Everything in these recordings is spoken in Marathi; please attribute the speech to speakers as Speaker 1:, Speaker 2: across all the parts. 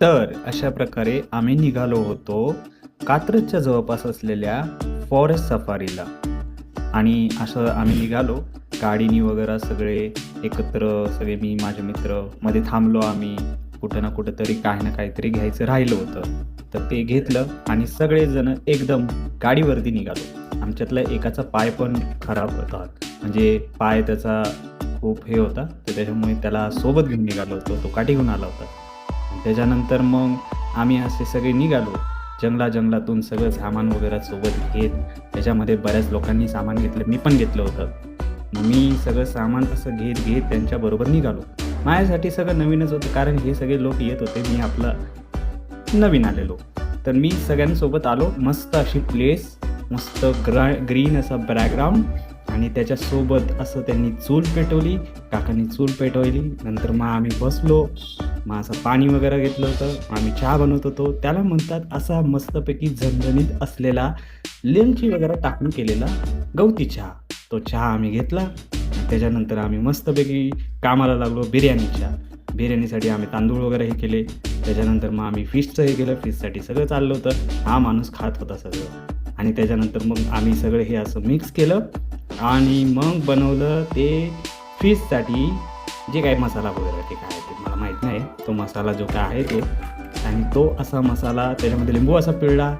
Speaker 1: तर अशा प्रकारे आम्ही निघालो होतो कात्रजच्या जवळपास असलेल्या फॉरेस्ट सफारीला. आणि असं आम्ही निघालो गाडीनी वगैरे सगळे एकत्र, सगळे मी माझे मित्र. मध्ये थांबलो आम्ही कुठं ना कुठं तरी, काही ना काहीतरी घ्यायचं राहिलं होतं तर ते घेतलं आणि सगळेजण एकदम गाडीवरती निघालो. आमच्यातला एकाचा पाय पण खराब होता, म्हणजे पाय त्याचा खूप हे होता, तर त्याच्यामुळे त्याला सोबत घेऊन निघालो होतो. तो काठी घेऊन आला होता. त्याच्यानंतर मग आम्ही असे सगळे निघालो जंगलातून सगळं सामान वगैरे सोबत घेत. त्याच्यामध्ये बऱ्याच लोकांनी सामान घेतलं, मी पण घेतलं होतं. मग मी सगळं सामान असं घेत त्यांच्याबरोबर निघालो. माझ्यासाठी सगळं नवीनच होतं, कारण हे सगळे लोक येत होते, मी आपला नवीन आलेलो. तर मी सगळ्यांसोबत आलो. मस्त अशी प्लेस, मस्त ग्रीन असा बॅकग्राऊंड, आणि त्याच्यासोबत असं त्यांनी चूल पेटवली, काकांनी चूल पेटवली. नंतर मग आम्ही बसलो, मग असं पाणी वगैरे घेतलं होतं, आम्ही चहा बनवत होतो. त्याला म्हणतात असा मस्तपैकी झणझणीत असलेला लिंची वगैरे टाकून केलेला गवती चहा. तो चहा आम्ही घेतला. त्याच्यानंतर आम्ही मस्तपैकी कामाला लागलो बिर्याणीसाठी आम्ही तांदूळ वगैरे हे केले. त्याच्यानंतर मग आम्ही फिशचं हे केलं, फिशसाठी सगळं चाललं होतं. हा माणूस खात होता सगळं. आणि त्याच्यानंतर मग आम्ही सगळं हे असं मिक्स केलं आणि मग बनवलं ते फिशसाठी जे काही मसाला वगैरे ते काय ते मला माहीत नाही, तो मसाला जो काय आहे तो. आणि तो असा मसाला, त्याच्यामध्ये लिंबू असा पिळला.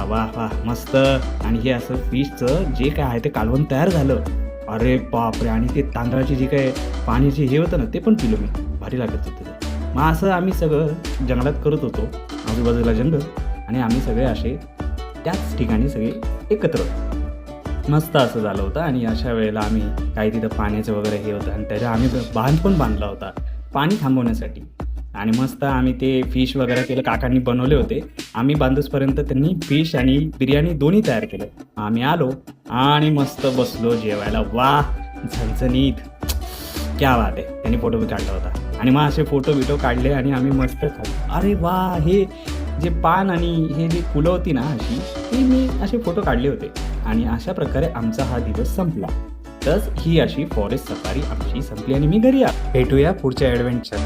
Speaker 1: वाह वाह मस्त. आणि हे असं फिशचं जे काय आहे ते कालवण तयार झालं. अरे बापरे. आणि ते तांदळाची जे काय पाण्याची हे होतं ना, ते पण पिलो मी, भारी लागत होतं ते. मग असं आम्ही सगळं जंगलात करत होतो, आजूबाजूला जंगल, आणि आम्ही सगळे असे त्याच ठिकाणी सगळे एकत्र मस्त असं झालं होतं. आणि अशा वेळेला आम्ही काही तिथं पाण्याचं वगैरे हे होतं, आणि त्याच्या आम्ही बांध पण बांधला होता पाणी थांबवण्यासाठी. आणि मस्त आम्ही ते फिश वगैरे केलं, काकांनी बनवले होते. आम्ही बांधूसपर्यंत त्यांनी फिश आणि बिर्याणी दोन्ही तयार केलं. आम्ही आलो आणि मस्त बसलो जेवायला. वाह झणझणीत, क्या बात आहे. त्यांनी फोटो बी काढला होता, आणि मग असे फोटो काढले आणि आम्ही मस्त खाल्लो. अरे वा, हे जे पान आणि हे जे फुलं होती ना अशी, ती मी असे फोटो काढले होते. आणि अशा प्रकारे आमचा हा दिवस संपला. तर ही अशी फॉरेस्ट सफारी आमची संपली आणि मी घरी भेटूया पुढच्या ॲडव्हेंचर.